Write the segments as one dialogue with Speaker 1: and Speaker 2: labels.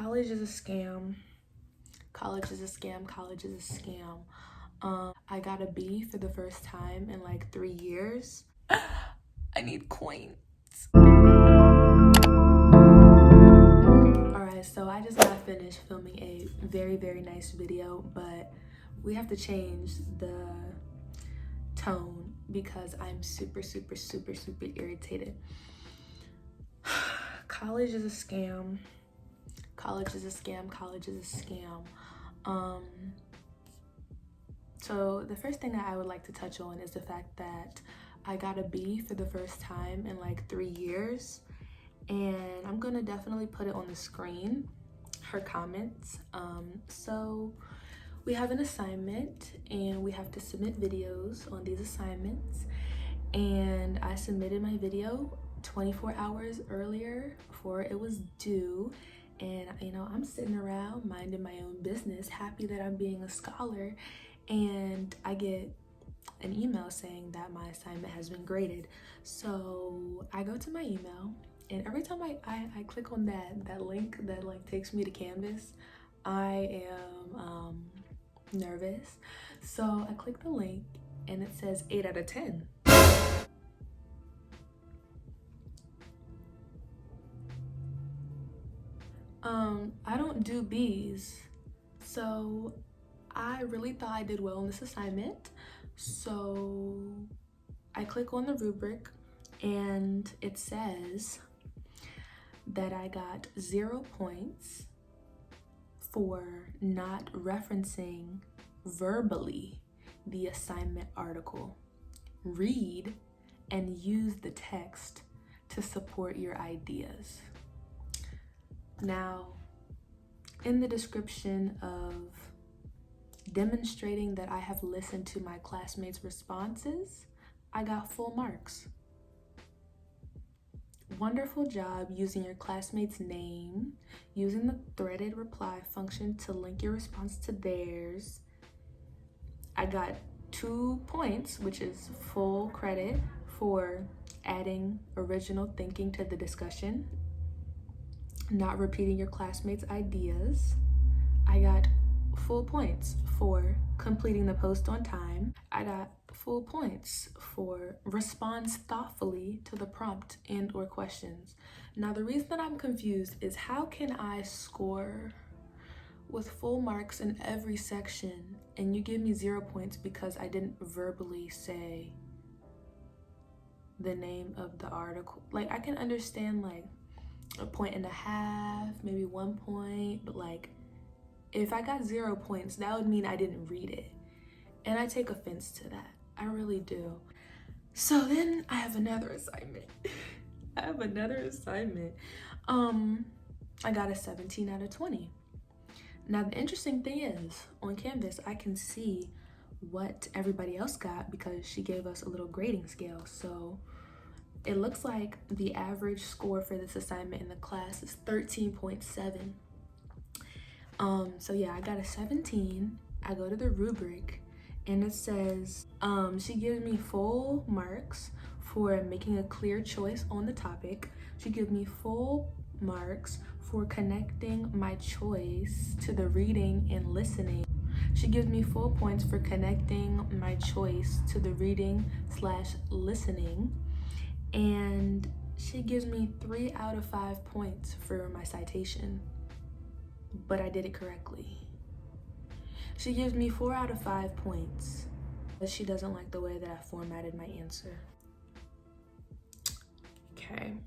Speaker 1: College is a scam. College is a scam. College is a scam. I got a B for the first time in like 3 years. I need coins. Alright, so I just got finished filming a very nice video, but we have to change the tone because I'm super irritated. College is a scam. College is a scam. College is a scam. So the first thing that I would like to touch on is the fact that I got a B for the first time in like 3 years, and I'm gonna definitely put it on the screen, her comments. So we have an assignment and we have to submit videos on these assignments, and I submitted my video 24 hours earlier before it was due. And you know, I'm sitting around minding my own business, happy that I'm being a scholar, and I get an email saying that my assignment has been graded. So I go to my email, and every time I click on that link that like takes me to Canvas, I am nervous. So I click the link and it says 8 out of 10. I don't do B's, so I really thought I did well in this assignment. So I click on the rubric and it says that I got 0 points for not referencing verbally the assignment article. Read and use the text to support your ideas. Now, in the description of demonstrating that I have listened to my classmates' responses, I got full marks. Wonderful job using your classmate's name, using the threaded reply function to link your response to theirs. I got 2 points, which is full credit for adding original thinking to the discussion, not repeating your classmates' ideas. I got full points for completing the post on time. I got full points for response thoughtfully to the prompt and or questions. Now the reason that I'm confused is how can I score with full marks in every section and you give me 0 points because I didn't verbally say the name of the article? Like, I can understand like 1.5 points, maybe 1 point, but like if I got 0 points, that would mean I didn't read it. And I take offense to that. I really do. So then I have another assignment. I got a 17 out of 20. Now the interesting thing is, on Canvas, I can see what everybody else got because she gave us a little grading scale. So it looks like the average score for this assignment in the class is 13.7. So yeah, I got a 17. I go to the rubric and it says, she gives me full marks for making a clear choice on the topic. She gives me full marks for connecting my choice to the reading and listening. She gives me full points for connecting my choice to the reading/listening. And she gives me 3 out of 5 points for my citation, but I did it correctly. She gives me 4 out of 5 points, but she doesn't like the way that I formatted my answer. Okay.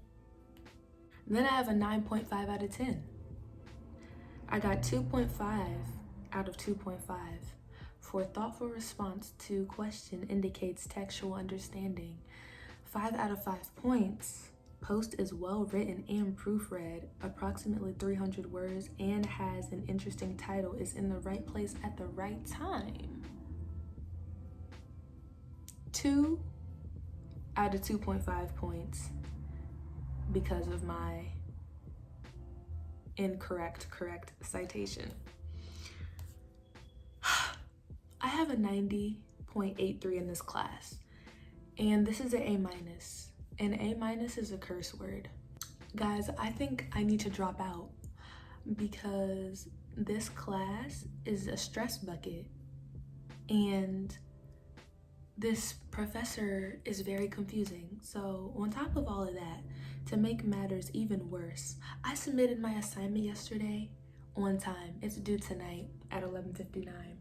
Speaker 1: Then I have a 9.5 out of 10. I got 2.5 out of 2.5 for thoughtful response to question indicates textual understanding. 5 out of 5 points. Post is well written and proofread, approximately 300 words, and has an interesting title, is in the right place at the right time. 2 out of 2.5 points because of my correct citation. I have a 90.83 in this class, and this is an A-. An A- is a curse word. Guys, I think I need to drop out. because this class is a stress bucket, and this professor is very confusing. So on top of all of that, to make matters even worse, I submitted my assignment yesterday on time. It's due tonight at 11:59.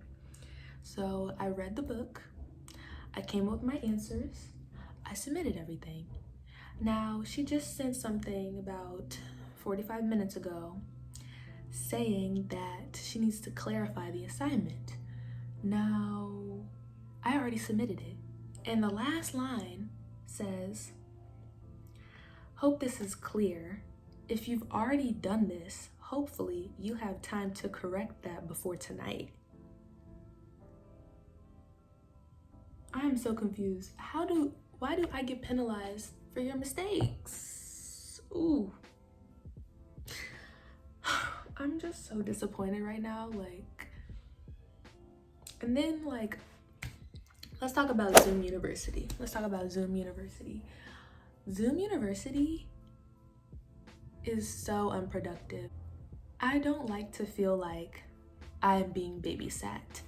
Speaker 1: So I read the book, I came up with my answers, I submitted everything. Now, she just sent something about 45 minutes ago saying that she needs to clarify the assignment. Now, I already submitted it. And the last line says, "Hope this is clear. If you've already done this, hopefully you have time to correct that before tonight." I am so confused. Why do I get penalized for your mistakes? Ooh. I'm just so disappointed right now. And then let's talk about Zoom University. Zoom University is so unproductive. I don't like to feel like I'm being babysat.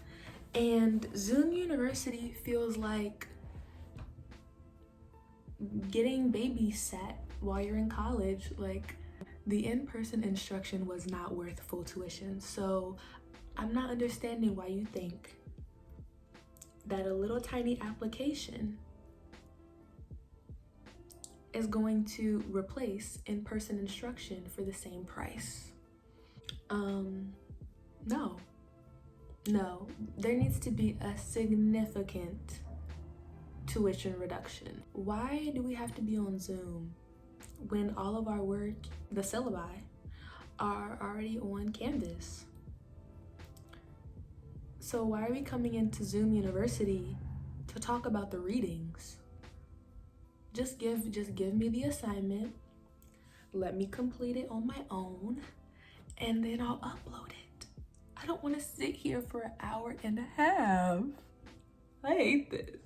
Speaker 1: And Zoom University feels like getting babysat while you're in college. The in-person instruction was not worth full tuition. So I'm not understanding why you think that a little tiny application is going to replace in-person instruction for the same price. No, there needs to be a significant tuition reduction. Why do we have to be on Zoom when all of our work, the syllabi, are already on Canvas? So why are we coming into Zoom University to talk about the readings? Just give me the assignment, let me complete it on my own, and then I'll upload it. I don't want to sit here for an hour and a half. I hate this.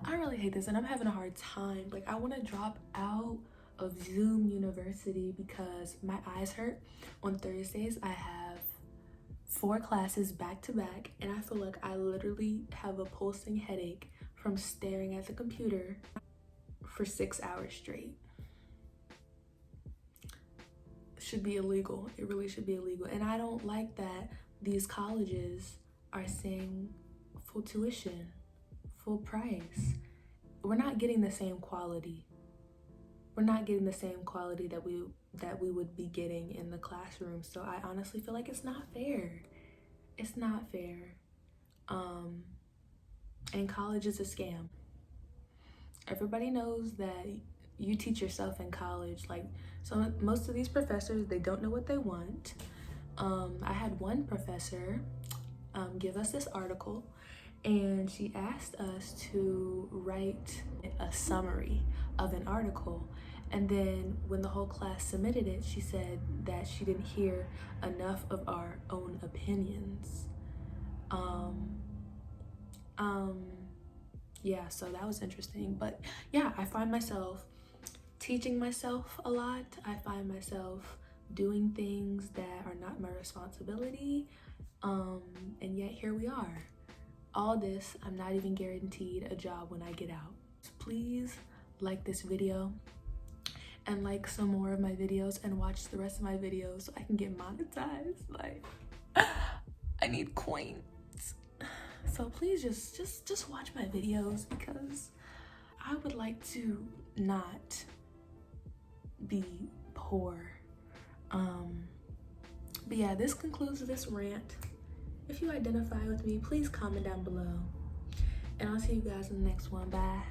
Speaker 1: I really hate this, and I'm having a hard time. I want to drop out of Zoom University because my eyes hurt. On Thursdays, I have 4 classes back to back, and I feel like I literally have a pulsing headache from staring at the computer for 6 hours straight. It should be illegal. It really should be illegal. And I don't like that these colleges are saying full tuition, full price. We're not getting the same quality. We're not getting the same quality that we would be getting in the classroom. So I honestly feel like it's not fair. It's not fair. And college is a scam. Everybody knows that you teach yourself in college. So most of these professors, they don't know what they want. I had one professor give us this article, and she asked us to write a summary of an article. And then when the whole class submitted it, she said that she didn't hear enough of our own opinions. Yeah, so that was interesting. But yeah, I find myself teaching myself a lot. I find myself doing things that are not my responsibility. And yet here we are. All this, I'm not even guaranteed a job when I get out. So please like this video and like some more of my videos and watch the rest of my videos so I can get monetized. I need coins. So please just watch my videos, because I would like to not be poor. But yeah, this concludes this rant. If you identify with me, please comment down below. And I'll see you guys in the next one. Bye.